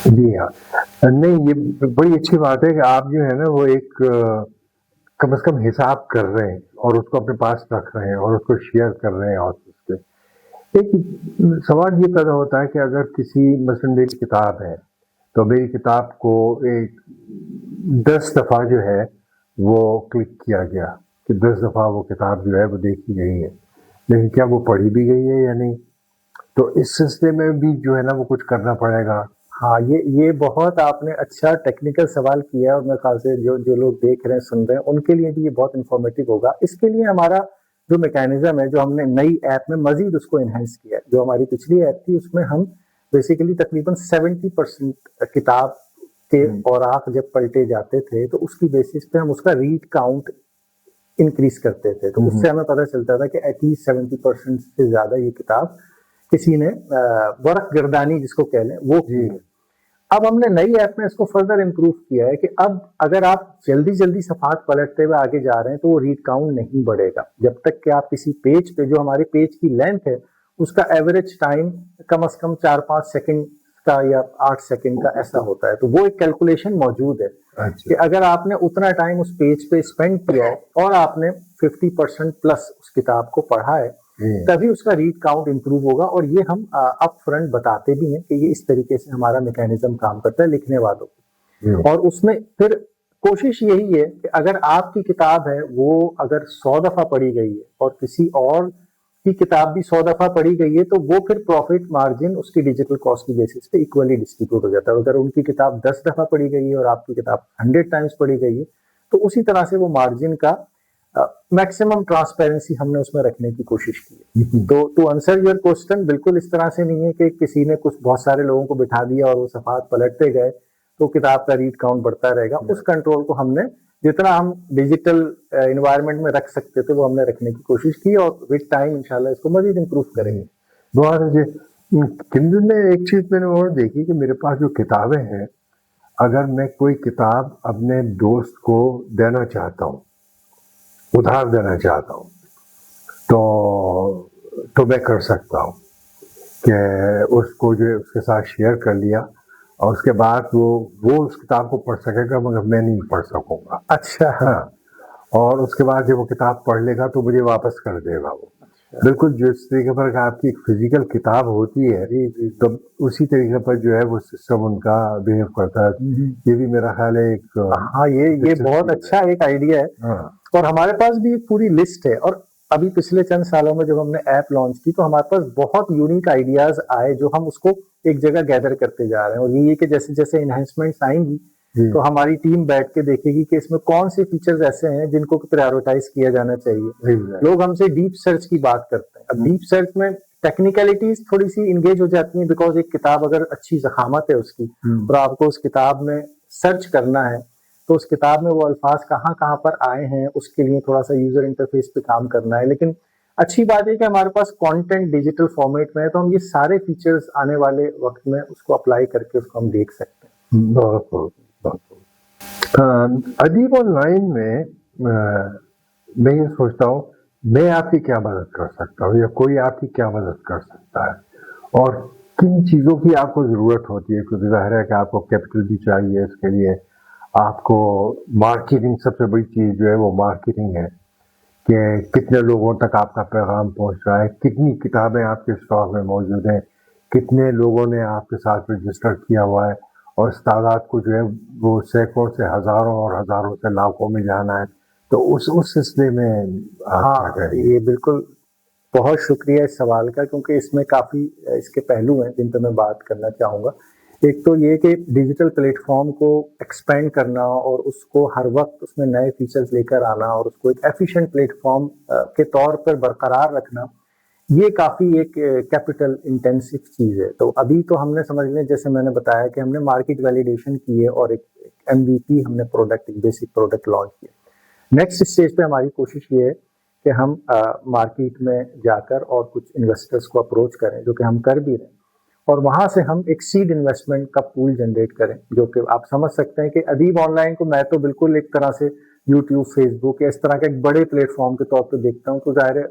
جی ہاں، نہیں یہ بڑی اچھی بات ہے کہ آپ جو ہے نا وہ ایک کم از کم حساب کر رہے ہیں اور اس کو اپنے پاس رکھ رہے ہیں اور اس کو شیئر کر رہے ہیں. اور اس پہ ایک سوال یہ پیدا ہوتا ہے کہ اگر کسی مثلاً میری کتاب ہے تو میری کتاب کو ایک 10 دفعہ جو ہے وہ کلک کیا گیا کہ 10 دفعہ وہ کتاب جو ہے وہ دیکھی گئی ہے، لیکن کیا وہ پڑھی بھی گئی ہے یا نہیں؟ تو اس سلسلے میں بھی جو ہے نا وہ کچھ کرنا پڑے گا. ہاں یہ بہت آپ نے اچھا ٹیکنیکل سوال کیا ہے، اور میرے خیال سے جو لوگ دیکھ رہے ہیں سن رہے ہیں ان کے لیے بھی یہ بہت انفارمیٹیو ہوگا. اس کے لیے ہمارا جو میکینزم ہے، جو ہم نے نئی ایپ میں مزید اس کو انہینس کیا ہے. جو ہماری پچھلی ایپ تھی اس میں ہم بیسیکلی تقریباً 70% کتاب کے اوراق جب پلٹے جاتے تھے تو اس کی بیسس پہ ہم اس کا ریڈ کاؤنٹ انکریز کرتے تھے. تو اس سے ہمیں پتہ چلتا تھا کہ ایٹ لیسٹ 70% سے زیادہ یہ کتاب کسی نے ورق گردانی جس کو کہہ لیں وہ کی ہے. اب ہم نے نئی ایپ میں اس کو فردر امپروو کیا ہے کہ اب اگر آپ جلدی صفحات پلٹتے ہوئے آگے جا رہے ہیں تو وہ ریڈ کاؤنٹ نہیں بڑھے گا جب تک کہ آپ کسی پیج پہ، جو ہمارے پیج کی لینتھ ہے اس کا ایوریج ٹائم کم از کم 4-5 سیکنڈ کا یا 8 سیکنڈ کا ایسا ہوتا ہے. تو وہ ایک کیلکولیشن موجود ہے کہ اگر آپ نے اتنا ٹائم اس پیج پہ اسپینڈ کیا ہے اور آپ نے 50% پلس اس کتاب کو پڑھا ہے تبھی اس کا ریڈ کاؤنٹ امپروو ہوگا. اور یہ ہم اپ فرنٹ بتاتے بھی ہیں کہ یہ اس طریقے سے ہمارا میکینزم کام کرتا ہے لکھنے والوں کو. اور اس میں پھر کوشش یہی ہے کہ اگر آپ کی کتاب ہے وہ اگر 100 دفعہ پڑھی گئی ہے اور کسی اور کی کتاب بھی 100 دفعہ پڑھی گئی ہے تو وہ پھر پروفٹ مارجن اس کی ڈیجیٹل کاسٹ کی بیسس پہ ایکولی ڈسٹریبیوٹ ہو جاتا ہے. اگر ان کی کتاب 10 دفعہ پڑھی گئی ہے اور آپ کی کتاب 100 ٹائمز پڑھی گئی ہے تو اسی طرح سے وہ مارجن کا میکسیمم ٹرانسپیرنسی ہم نے اس میں رکھنے کی کوشش کی ہے. تو ٹو آنسر یور کوسچن، بالکل اس طرح سے نہیں ہے کہ کسی نے کچھ بہت سارے لوگوں کو بٹھا دیا اور وہ صفحات پلٹتے گئے تو کتاب کا ریڈ کاؤنٹ بڑھتا رہے گا. اس کنٹرول کو ہم نے جتنا ہم ڈیجیٹل انوائرمنٹ میں رکھ سکتے تھے وہ ہم نے رکھنے کی کوشش کی، اور ود ٹائم انشاءاللہ اس کو مزید امپروو کریں گے. بہت اچھے. کندر میں ایک چیز میں نے اور دیکھی کہ میرے پاس جو کتابیں ہیں، اگر میں کوئی کتاب اپنے دوست کو دینا چاہتا ہوں، ادھار دینا چاہتا ہوں تو میں کر سکتا ہوں کہ اس کو جو اس کے ساتھ شیئر کر لیا اور اس کے بعد وہ اس کتاب کو پڑھ سکے گا مگر میں نہیں پڑھ سکوں گا. اچھا. ہاں، اور اس کے بعد جب وہ کتاب پڑھ لے گا تو مجھے واپس کر دے گا. وہ بالکل جس طریقے پر آپ کی فزیکل کتاب ہوتی ہے تو اسی طریقے پر جو ہے وہ سسٹم ان کا بہیو کرتا ہے. یہ بھی میرا خیال ہے ایک ہاں یہ بہت اچھا ایک آئیڈیا ہے. اور ہمارے پاس بھی ایک پوری لسٹ ہے. اور ابھی پچھلے چند سالوں میں جب ہم نے ایپ لانچ کی تو ہمارے پاس بہت یونیک آئیڈیاز آئے جو ہم اس کو ایک جگہ گیدر کرتے جا رہے ہیں. اور یہ کہ جیسے جیسے انہینسمنٹس آئیں گی تو ہماری ٹیم بیٹھ کے دیکھے گی کہ اس میں کون سے فیچرز ایسے ہیں جن کو پرائیورٹائز کیا جانا چاہیے. لوگ ہم سے ڈیپ سرچ کی بات کرتے ہیں. اب ڈیپ سرچ میں ٹیکنیکلٹیز تھوڑی سی انگیج ہو جاتی ہیں بیکاز ایک کتاب اگر اچھی ضخامت ہے اس کی اور آپ کو اس کتاب میں سرچ کرنا ہے تو اس کتاب میں وہ الفاظ کہاں کہاں پر آئے ہیں اس کے لیے تھوڑا سا یوزر انٹرفیس پہ کام کرنا ہے. لیکن اچھی بات ہے کہ ہمارے پاس کانٹینٹ ڈیجیٹل فارمیٹ میں ہے تو ہم یہ سارے فیچرز آنے والے وقت میں اس کو اپلائی کر کے اس کو ہم دیکھ سکتے ہیں. بہت بہت ادیب آن لائن میں یہ سوچتا ہوں میں آپ کی کیا مدد کر سکتا ہوں یا کوئی آپ کی کیا مدد کر سکتا ہے اور کن چیزوں کی آپ کو ضرورت ہوتی ہے. کیونکہ ظاہر ہے کہ آپ کو کیپٹل بھی چاہیے اس کے لیے. آپ کو مارکیٹنگ، سب سے بڑی چیز جو ہے وہ مارکیٹنگ ہے کہ کتنے لوگوں تک آپ کا پیغام پہنچ رہا ہے، کتنی کتابیں آپ کے اسٹاک میں موجود ہیں، کتنے لوگوں نے آپ کے ساتھ رجسٹر کیا ہوا ہے، اور اس تعداد کو جو ہے وہ سینکڑوں سے ہزاروں اور ہزاروں سے لاکھوں میں جانا ہے. تو اس سلسلے میں ہاں یہ بالکل بہت شکریہ اس سوال کا، کیونکہ اس میں کافی اس کے پہلو ہیں جن پہ میں بات کرنا چاہوں گا. ایک تو یہ کہ ڈیجیٹل پلیٹ فارم کو ایکسپینڈ کرنا اور اس کو ہر وقت اس میں نئے فیچرز لے کر آنا اور اس کو ایک ایفیشینٹ پلیٹ فارم کے طور پر برقرار رکھنا، یہ کافی ایک کیپٹل انٹینسو چیز ہے. تو ابھی تو ہم نے سمجھ لیں، جیسے میں نے بتایا کہ ہم نے مارکیٹ ویلیڈیشن کی ہے اور ایک MVP ہم نے پروڈکٹ، ایک بیسک پروڈکٹ لانچ کیا. نیکسٹ اسٹیج پہ ہماری کوشش یہ ہے کہ ہم مارکیٹ میں جا کر اور کچھ انویسٹرز کو اپروچ کریں، جو کہ ہم کر بھی رہے ہیں، اور وہاں سے ہم ایک سیڈ انویسٹمنٹ کا پول جنریٹ کریں. جو کہ آپ سمجھ سکتے ہیں کہ ادیب آن لائن کو میں تو بالکل ایک طرح سے یوٹیوب، فیس بک یا اس طرح کے ایک بڑے پلیٹ فارم کے طور پہ دیکھتا ہوں. تو ظاہر ہے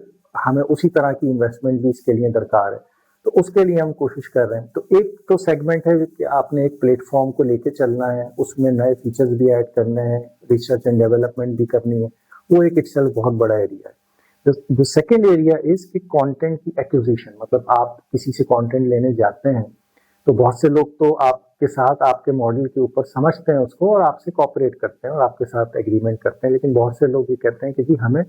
ہمیں اسی طرح کی انویسٹمنٹ بھی اس کے لیے درکار ہے. تو اس کے لیے ہم کوشش کر رہے ہیں. تو ایک تو سیگمنٹ ہے کہ آپ نے ایک پلیٹ فارم کو لے کے چلنا ہے, اس میں نئے فیچرز بھی ایڈ کرنے ہیں, ریسرچ اینڈ ڈیولپمنٹ بھی کرنی ہے, وہ ایک اٹ سیلف بہت بڑا ایریا ہے. جو سیکنڈ ایریا از کہ کانٹینٹ کی ایکوزیشن, مطلب آپ کسی سے کانٹینٹ لینے جاتے ہیں تو بہت سے لوگ تو آپ کے ساتھ آپ کے ماڈل کے اوپر سمجھتے ہیں اس کو اور آپ سے کوآپریٹ کرتے ہیں اور آپ کے ساتھ ایگریمنٹ کرتے ہیں, لیکن بہت سے لوگ یہ کہتے ہیں کہ جی ہمیں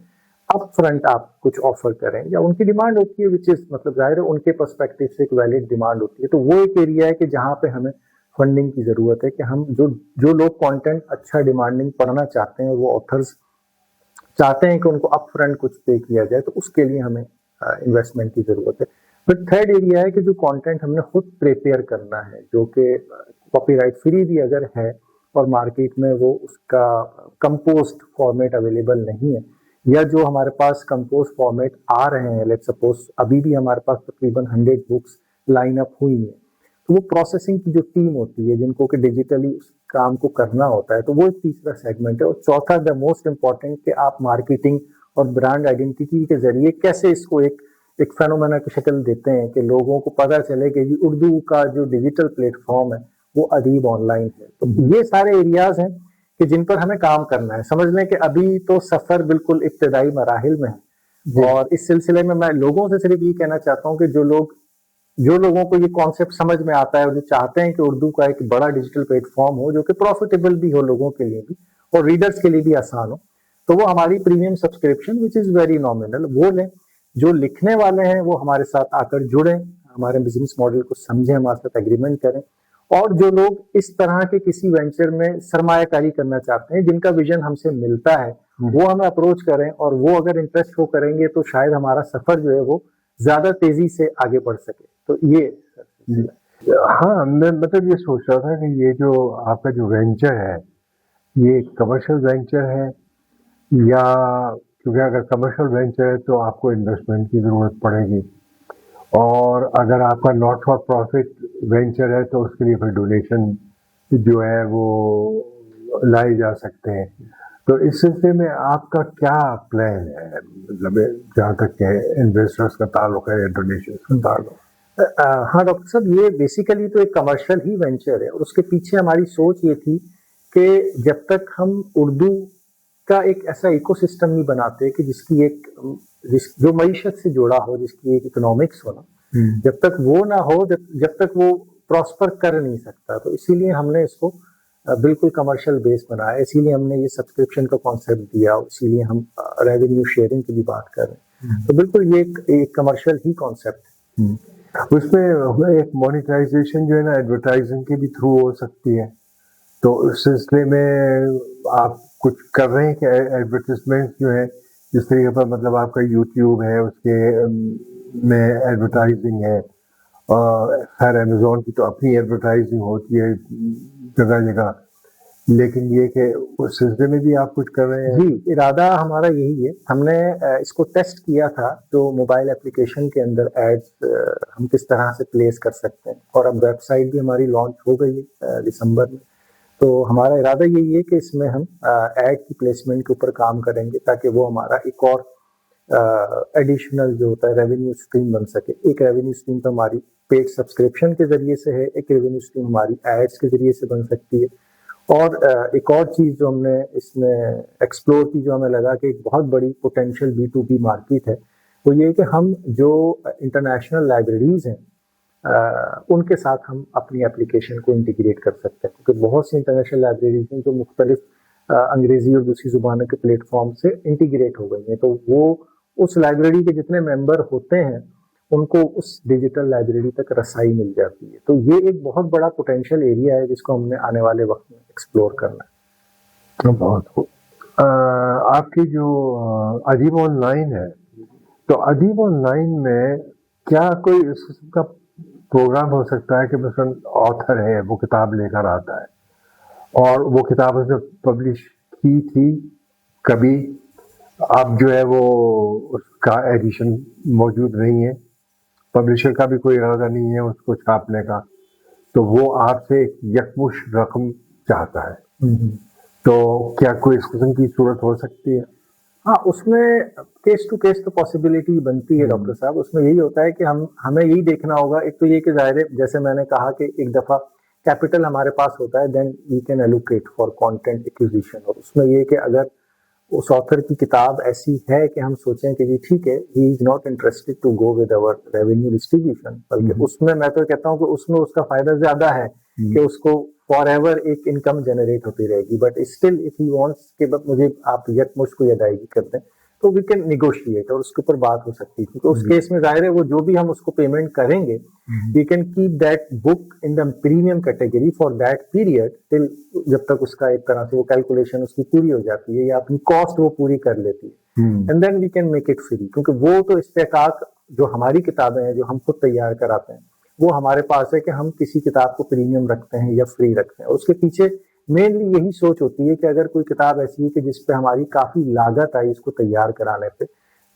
اپ فرنٹ آپ کچھ آفر کریں, یا ان کی ڈیمانڈ ہوتی ہے وچ از مطلب ظاہر ہے ان کے پرسپیکٹو سے ایک ویلڈ ڈیمانڈ ہوتی ہے. تو وہ ایک ایریا ہے کہ جہاں پہ ہمیں فنڈنگ کی ضرورت ہے, کہ ہم جو لوگ کانٹینٹ اچھا ڈیمانڈنگ پڑھنا چاہتے ہیں اور وہ آتھرز چاہتے ہیں کہ ان کو اپ فرنٹ کچھ پے کیا جائے, تو اس کے لیے ہمیں انویسٹمنٹ کی ضرورت ہے. پھر تھرڈ ایریا ہے کہ جو کانٹینٹ ہم نے خود پریپیئر کرنا ہے, جو کہ کاپی رائٹ فری بھی اگر ہے اور مارکیٹ میں وہ اس کا کمپوزڈ فارمیٹ اویلیبل نہیں ہے, یا جو ہمارے پاس کمپوز فارمیٹ آ رہے ہیں, لیٹ سپوز ابھی بھی ہمارے پاس تقریباً 100 بکس لائن اپ ہوئی ہیں, تو وہ پروسیسنگ کی جو ٹیم ہوتی ہے جن کو کہ ڈیجیٹلی اس کام کو کرنا ہوتا ہے, تو وہ ایک تیسرا سیگمنٹ ہے. اور چوتھا دا موسٹ امپورٹنٹ کہ آپ مارکیٹنگ اور برانڈ آئیڈینٹی کے ذریعے کیسے اس کو ایک فینومینا کی شکل دیتے ہیں کہ لوگوں کو پتہ چلے کہ اردو کا جو ڈیجیٹل پلیٹ فارم ہے وہ ادیب آن لائن ہے. تو یہ سارے ایریاز ہیں کہ جن پر ہمیں کام کرنا ہے. سمجھ لیں کہ ابھی تو سفر بالکل ابتدائی مراحل میں ہے, اور اس سلسلے میں لوگوں سے صرف یہ کہنا چاہتا ہوں کہ جو لوگوں کو یہ کانسیپٹ سمجھ میں آتا ہے اور جو چاہتے ہیں کہ اردو کا ایک بڑا ڈیجیٹل پلیٹ فارم ہو جو کہ پروفیٹیبل بھی ہو لوگوں کے لیے بھی اور ریڈرز کے لیے بھی آسان ہو, تو وہ ہماری premium subscription which is very nominal وہ لیں. جو لکھنے والے ہیں وہ ہمارے ساتھ آ کر جڑیں, ہمارے بزنس ماڈل کو سمجھیں, ہمارے ساتھ ایگریمنٹ کریں. اور جو لوگ اس طرح کے کسی وینچر میں سرمایہ کاری کرنا چاہتے ہیں جن کا ویژن ہم سے ملتا ہے, وہ ہمیں اپروچ کریں, اور وہ اگر انٹرسٹ ہو کریں گے تو شاید ہمارا سفر جو ہے وہ زیادہ تیزی سے آگے بڑھ سکے. تو یہ ہاں, میں مطلب یہ سوچ رہا تھا کہ یہ جو آپ کا جو وینچر ہے یہ کمرشل وینچر ہے, یا کیونکہ اگر کمرشل وینچر ہے تو آپ کو انویسٹمنٹ کی ضرورت پڑے گی, اور اگر آپ کا ناٹ فار پروفٹ وینچر ہے تو اس کے لیے پھر ڈونیشن جو ہے وہ لائے جا سکتے ہیں. تو اس سلسلے میں آپ کا کیا پلان ہے, مطلب جہاں تک کہ انویسٹرس کا تعلق ہے یا ڈونیشن کا تعلق؟ ہاں ڈاکٹر صاحب, یہ بیسیکلی تو ایک کمرشل ہی وینچر ہے, اور اس کے پیچھے ہماری سوچ یہ تھی کہ جب تک ہم اردو کا ایک ایسا ایکو سسٹم نہیں بناتے کہ جس کی جو معیشت سے جڑا ہو, جس کی ایک اکنامکس ہو نا, جب تک وہ نہ ہو جب تک وہ پراسپر کر نہیں سکتا. تو اسی لیے ہم نے اس کو بالکل کمرشل بیس بنایا, اسی لیے ہم نے یہ سبسکرپشن کا کانسیپٹ دیا, اسی لیے ہم ریونیو شیئرنگ کی بھی بات کر رہے ہیں. تو بالکل یہ ایک کمرشل ہی کانسیپٹ ہے. اس میں ایک مونیٹائزیشن جو ہے نا ایڈورٹائزنگ کے بھی تھرو ہو سکتی ہے, تو اس سلسلے میں آپ کچھ کر رہے ہیں کہ ایڈورٹیزمنٹ جو ہے جس طریقے پر, مطلب آپ کا یوٹیوب ہے اس کے میں ایڈورٹائزنگ ہے, اور خیر امیزون کی تو اپنی ایڈورٹائزنگ ہوتی ہے جگہ جگہ, لیکن یہ کہ اس سلسلے میں بھی آپ کچھ کر رہے ہیں؟ جی, ارادہ ہمارا یہی ہے. ہم نے اس کو ٹیسٹ کیا تھا جو موبائل اپلیکیشن کے اندر ایڈز ہم کس طرح سے پلیس کر سکتے ہیں, اور اب ویب سائٹ بھی ہماری لانچ ہو گئی ہے دسمبر میں. تو ہمارا ارادہ یہی ہے کہ اس میں ہم ایڈ کی پلیسمنٹ کے اوپر کام کریں گے تاکہ وہ ہمارا ایک اور ایڈیشنل جو ہوتا ہے ریونیو اسٹریم بن سکے. ایک ریونیو اسٹریم تو ہماری پیڈ سبسکرپشن کے ذریعے سے ہے, ایک ریونیو اسٹریم ہماری ایڈس کے ذریعے سے بن سکتی ہے. اور ایک اور چیز جو ہم نے اس میں ایکسپلور کی, جو ہمیں لگا کہ ایک بہت بڑی پوٹینشیل B2B مارکیٹ ہے, وہ یہ کہ ہم جو انٹرنیشنل لائبریریز ہیں ان کے ساتھ ہم اپنی اپلیکیشن کو انٹیگریٹ کر سکتے ہیں, کیونکہ بہت سی انٹرنیشنل لائبریریز ہیں جو مختلف انگریزی اور دوسری زبانوں کے پلیٹ فارم سے انٹیگریٹ ہو گئی ہیں. تو وہ اس لائبریری کے جتنے ممبر ہوتے ہیں ان کو اس ڈیجیٹل لائبریری تک رسائی مل جاتی ہے. تو یہ ایک بہت بڑا پوٹینشیل ایریا ہے جس کو ہم نے آنے والے وقت میں ایکسپلور کرنا ہے. بہت خوب. آپ کی جو ادیب آن لائن ہے, تو ادیب آن لائن میں کیا کوئی اس قسم کا پروگرام ہو سکتا ہے کہ مثلاً آتھر ہے وہ کتاب لے کر آتا ہے اور وہ کتاب اس نے پبلش کی تھی کبھی, اب جو ہے وہ اس کا ایڈیشن موجود نہیں ہے, پبلشر کا بھی کوئی ارادہ نہیں ہے اس کو چھاپنے کا, تو وہ آپ سے ایک یکمش رقم چاہتا ہے, تو کیا کوئی اس قسم کی صورت ہو سکتی ہے؟ ہاں اس میں کیس ٹو کیس تو پاسبلٹی بنتی ہے ڈاکٹر صاحب. اس میں یہی ہوتا ہے کہ ہمیں یہی دیکھنا ہوگا. ایک تو یہ کہ ظاہر ہے جیسے میں نے کہا کہ ایک دفعہ کیپٹل ہمارے پاس ہوتا ہے, then we can allocate for content acquisition. اور اس میں یہ کہ اگر اس آتھر کی کتاب ایسی ہے کہ ہم سوچیں کہ جی ٹھیک ہے he is not interested to go with over revenue distribution, بلکہ اس میں تو کہتا ہوں کہ اس میں اس کا فائدہ زیادہ ہے کہ اس کو فار ایور ایک انکم جنریٹ ہوتی رہے گی. But still if he wants کہ مجھے آپ یکمشت کو ادائیگی کرتے ہیں تو وی کین نیگوشیٹ اور اس کے اوپر بات ہو سکتی ہے. کیونکہ اس کیس میں ظاہر ہے وہ جو بھی ہم اس کو پیمنٹ کریں گے we can keep that book in the premium category for that period till جب تک اس کا ایک طرح سے وہ کیلکولیشن اس کی پوری ہو جاتی ہے یا اپنی کاسٹ وہ پوری کر لیتی ہے, and then we can make it free. کیونکہ وہ تو استحقاق جو ہماری کتابیں ہیں جو ہم خود تیار کراتے ہیں وہ ہمارے پاس ہے کہ ہم کسی کتاب کو پریمیم رکھتے ہیں یا فری رکھتے ہیں. اور اس کے پیچھے مینلی یہی سوچ ہوتی ہے کہ اگر کوئی کتاب ایسی ہے کہ جس پہ ہماری کافی لاگت آئی اس کو تیار کرانے پہ,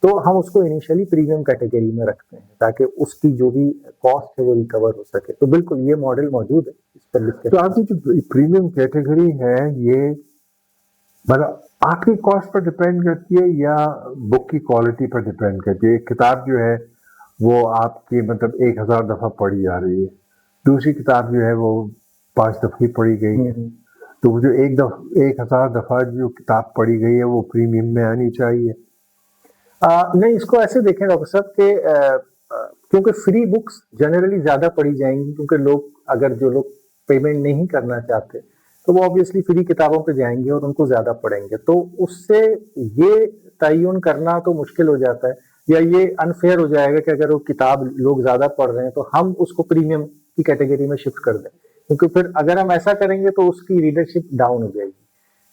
تو ہم اس کو انیشلی پریمیم کیٹیگری میں رکھتے ہیں تاکہ اس کی جو بھی کاسٹ ہے وہ ریکور ہو سکے. تو بالکل یہ ماڈل موجود ہے اس پر لکھ کے. تو آپ کی جو پریمیم کیٹیگری ہے یہ مطلب آپ کی کاسٹ پر ڈپینڈ کرتی ہے یا بک کی کوالٹی پر ڈپینڈ کرتی ہے؟ ایک کتاب جو ہے وہ آپ کی مطلب 1000 دفعہ پڑھی جا رہی ہے, دوسری کتاب جو ہے وہ 5 دفعہ ہی پڑھی گئی ہے, تو وہ جو 1000 دفعہ جو کتاب پڑھی گئی ہے وہ پریمیم میں آنی چاہیے؟ نہیں, اس کو ایسے دیکھیں ڈاکٹر صاحب کہ کیونکہ فری بکس جنرلی زیادہ پڑھی جائیں گی, کیونکہ لوگ اگر جو لوگ پیمنٹ نہیں کرنا چاہتے تو وہ obviously فری کتابوں پہ جائیں گے اور ان کو زیادہ پڑھیں گے. تو اس سے یہ تعین کرنا تو مشکل ہو جاتا ہے یا یہ انفیئر ہو جائے گا کہ اگر وہ کتاب لوگ زیادہ پڑھ رہے ہیں تو ہم اس کو پریمیم کی کیٹیگری میں شفٹ کر دیں, کیونکہ پھر اگر ہم ایسا کریں گے تو اس کی ریڈرشپ ڈاؤن ہو جائے گی.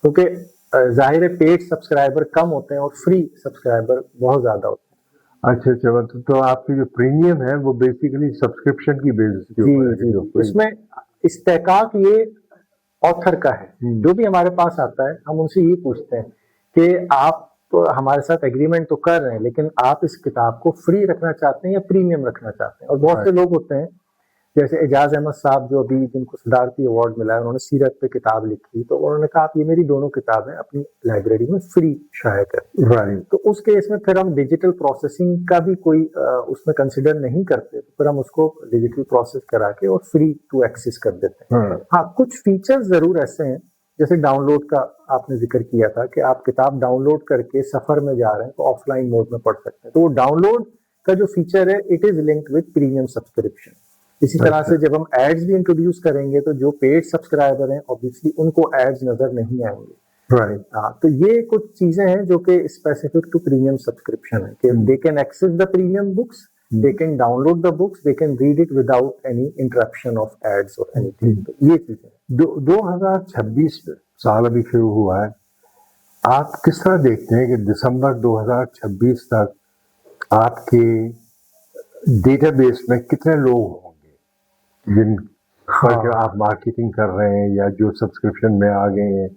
کیونکہ ظاہر ہے پیڈ سبسکرائبر کم ہوتے ہیں اور فری سبسکرائبر بہت زیادہ ہوتے ہیں. اچھا, تو آپ کی جو پریمیم ہے وہ بیسیکلی سبسکرپشن کی بیسس کے اوپر ہے. اس میں استحقاق یہ آتھر کا ہے. جو بھی ہمارے پاس آتا ہے ہم ان سے یہ پوچھتے ہیں کہ آپ تو ہمارے ساتھ ایگریمنٹ تو کر رہے ہیں لیکن آپ اس کتاب کو فری رکھنا چاہتے ہیں یا پریمیم رکھنا چاہتے ہیں. اور بہت سے لوگ ہوتے ہیں جیسے اعجاز احمد صاحب جو ابھی جن کو صدارتی ایوارڈ ملا ہے, انہوں نے سیرت پہ کتاب لکھی تو انہوں نے کہا آپ یہ میری دونوں کتابیں اپنی لائبریری میں فری شائع کریں. تو اس کیس میں پھر ہم ڈیجیٹل پروسیسنگ کا بھی کوئی اس میں کنسیڈر نہیں کرتے, پھر ہم اس کو ڈیجیٹل پروسیس کرا کے اور فری ٹو ایکسس کر دیتے ہیں. ہاں کچھ فیچر ضرور ایسے ہیں جیسے ڈاؤن لوڈ کا آپ نے ذکر کیا تھا کہ آپ کتاب ڈاؤن لوڈ کر کے سفر میں جا رہے ہیں تو آف لائن موڈ میں پڑھ سکتے ہیں. تو وہ ڈاؤن لوڈ کا جو فیچر ہے it is linked with premium subscription. اسی طرح سے جب ہم ایڈز بھی انٹروڈیوس کریں گے تو جو پیڈ سبسکرائبر ہیں obviously ان کو ایڈز نظر نہیں آئیں گے. ہاں تو یہ کچھ چیزیں ہیں جو کہ اسپیسیفک ٹو پریمیم سبسکرپشن ہے کہ they can access the premium books, they can download the books, they can read it without any interruption of ads or anything. یہ چیزیں 2026 سال ابھی شروع ہوا ہے, آپ کس طرح دیکھتے ہیں کہ دسمبر 2026 تک آپ کے ڈیٹا بیس میں کتنے لوگ ہوں گے جن پر جو آپ مارکیٹنگ کر رہے ہیں یا جو سبسکرپشن میں آ گئے ہیں,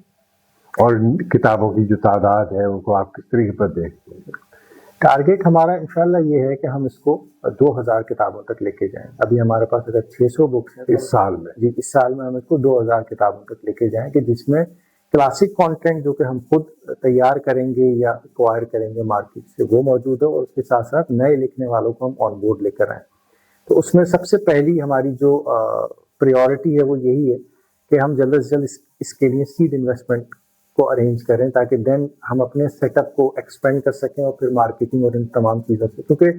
اور کتابوں کی جو تعداد ہے ان کو آپ کس طریقے پر دیکھتے ہیں؟ ٹارگیٹ ہمارا انشاءاللہ یہ ہے کہ ہم اس کو 2000 کتابوں تک لے کے جائیں. ابھی ہمارے پاس اگر 600 بکس ہیں اس سال میں, جی اس سال میں ہم اس کو 2000 کتابوں تک لے کے جائیں کہ جس میں کلاسک کانٹینٹ جو کہ ہم خود تیار کریں گے یا ایکوائر کریں گے مارکیٹ سے وہ موجود ہے, اور اس کے ساتھ ساتھ نئے لکھنے والوں کو ہم آن بورڈ لے کر آئیں. تو اس میں سب سے پہلی ہماری جو پریورٹی ہے وہ یہی ہے کہ ہم جلد سے جلد اس کے لیے سیڈ انویسٹمنٹ کو ارینج کریں تاکہ دین ہم اپنے سیٹ اپ کو ایکسپینڈ کر سکیں اور پھر مارکیٹنگ اور ان تمام چیزوں سے. کیونکہ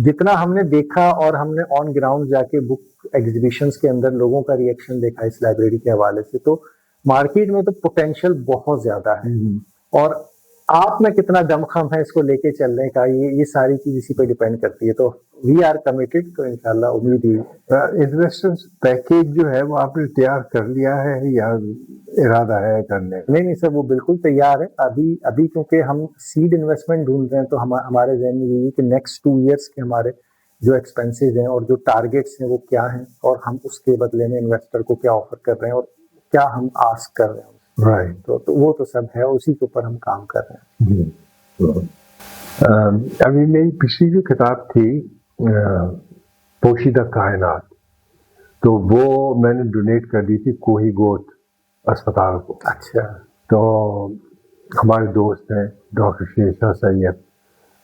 جتنا ہم نے دیکھا اور ہم نے آن گراؤنڈ جا کے بک ایگزیبیشنز کے اندر لوگوں کا ریئیکشن دیکھا اس لائبریری کے حوالے سے, تو مارکیٹ میں تو پوٹینشیل بہت زیادہ ہے. اور آپ میں کتنا دم خم ہے اس کو لے کے چلنے کا, یہ ساری چیز اسی پہ ڈیپینڈ کرتی ہے. تو وی آر کمیٹڈ, تو انشاءاللہ امید ہی انویسٹرز پیکیج جو ہے وہ آپ نے تیار کر لیا ہے یا ارادہ ہے کرنے کا؟ نہیں سر, وہ بالکل تیار ہے. ابھی کیونکہ ہم سیڈ انویسٹمنٹ ڈھونڈ رہے ہیں تو ہمارے ذہن میں یہی کہ نیکسٹ 2 ایئرس کے ہمارے جو ایکسپینسز ہیں اور جو ٹارگیٹس ہیں وہ کیا ہیں, اور ہم اس کے بدلے میں انویسٹر کو کیا آفر کر رہے ہیں اور کیا ہم آسک کر رہے ہیں. تو وہ تو سب ہے, اسی کے اوپر ہم کام کر رہے ہیں. ابھی میری پچھلی جو کتاب تھی پوشیدہ کائنات, تو وہ میں نے ڈونیٹ کر دی تھی کوہی گوٹ اسپتال کو. اچھا. تو ہمارے دوست ہیں ڈاکٹر شیرشاہ سید،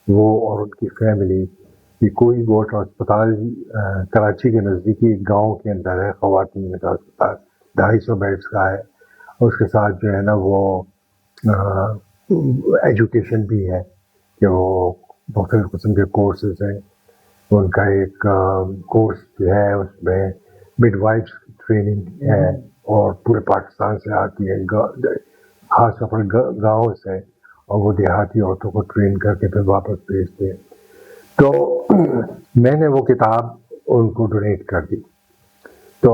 وہ اور ان کی فیملی، یہ کوئی گوٹ اسپتال کراچی کے نزدیکی ایک گاؤں کے اندر ہے، خواتین کا اسپتال 250 بیڈس کا ہے. اور اس کے ساتھ جو ہے نا وہ ایجوکیشن بھی ہے کہ وہ مختلف قسم کے کورسز ہیں. ان کا ایک کورس جو ہے اس میں مڈ وائفس کی ٹریننگ ہے اور پورے پاکستان سے آتی ہے، خاص طور پر گاؤں سے، اور وہ دیہاتی عورتوں کو ٹرین کر کے پھر واپس بھیجتے ہیں. تو میں نے وہ کتاب ان کو ڈونیٹ کر دی. تو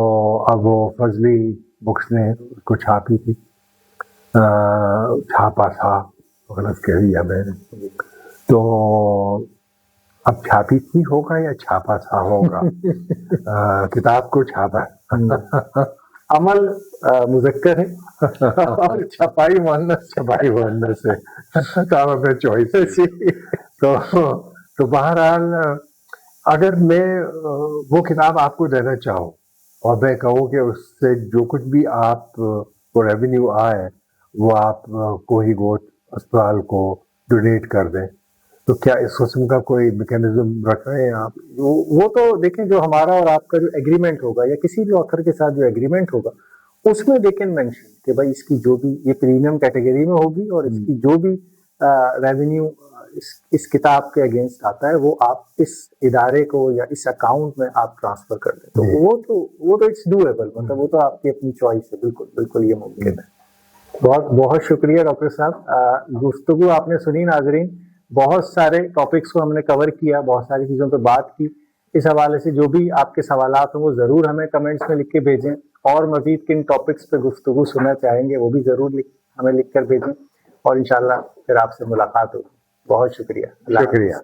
اب وہ فضلی بکس نے اس کو چھاپی تھی، چھاپا تھا غلط کہہ دیا میں نے. تو اب چھاپی تھی ہوگا یا چھاپا تھا ہوگا، کتاب کو چھاپا عمل مذکر ہے اور چھپائی مؤنث سے کام اپنے چوائس. تو بہرحال اگر میں وہ کتاب آپ کو دینا چاہوں اور میں کہوں کہ اس سے جو کچھ بھی آپ کو ریونیو آئے وہ آپ کوہی گوٹ اسپتال کو ڈونیٹ کر دیں، تو کیا اس قسم کا کوئی میکینزم رکھ رہے ہیں آپ؟ وہ تو دیکھیں جو ہمارا اور آپ کا جو ایگریمنٹ ہوگا یا کسی بھی آتھر کے ساتھ جو ایگریمنٹ ہوگا اس میں دے کین مینشن کہ بھائی اس کی جو بھی یہ پریمیم کیٹیگری میں ہوگی اور اس کی جو بھی ریونیو اس کتاب کے اگینسٹ آتا ہے وہ آپ اس ادارے کو یا اس اکاؤنٹ میں آپ ٹرانسفر کر دیں. تو وہ تو اٹس ڈویبل، مطلب وہ تو آپ کی اپنی چوائس ہے. بالکل بالکل یہ ممکن ہے. بہت بہت شکریہ ڈاکٹر صاحب. گفتگو آپ نے سنی ناظرین، بہت سارے ٹاپکس کو ہم نے کور کیا، بہت ساری چیزوں پہ بات کی. اس حوالے سے جو بھی آپ کے سوالات ہوں وہ ضرور ہمیں کمنٹس میں لکھ کے بھیجیں، اور مزید کن ٹاپکس پہ گفتگو سننا چاہیں گے وہ بھی ضرور ہمیں لکھ کر بھیجیں، اور انشاءاللہ پھر آپ سے ملاقات ہوگی. بہت شکریہ. شکریہ.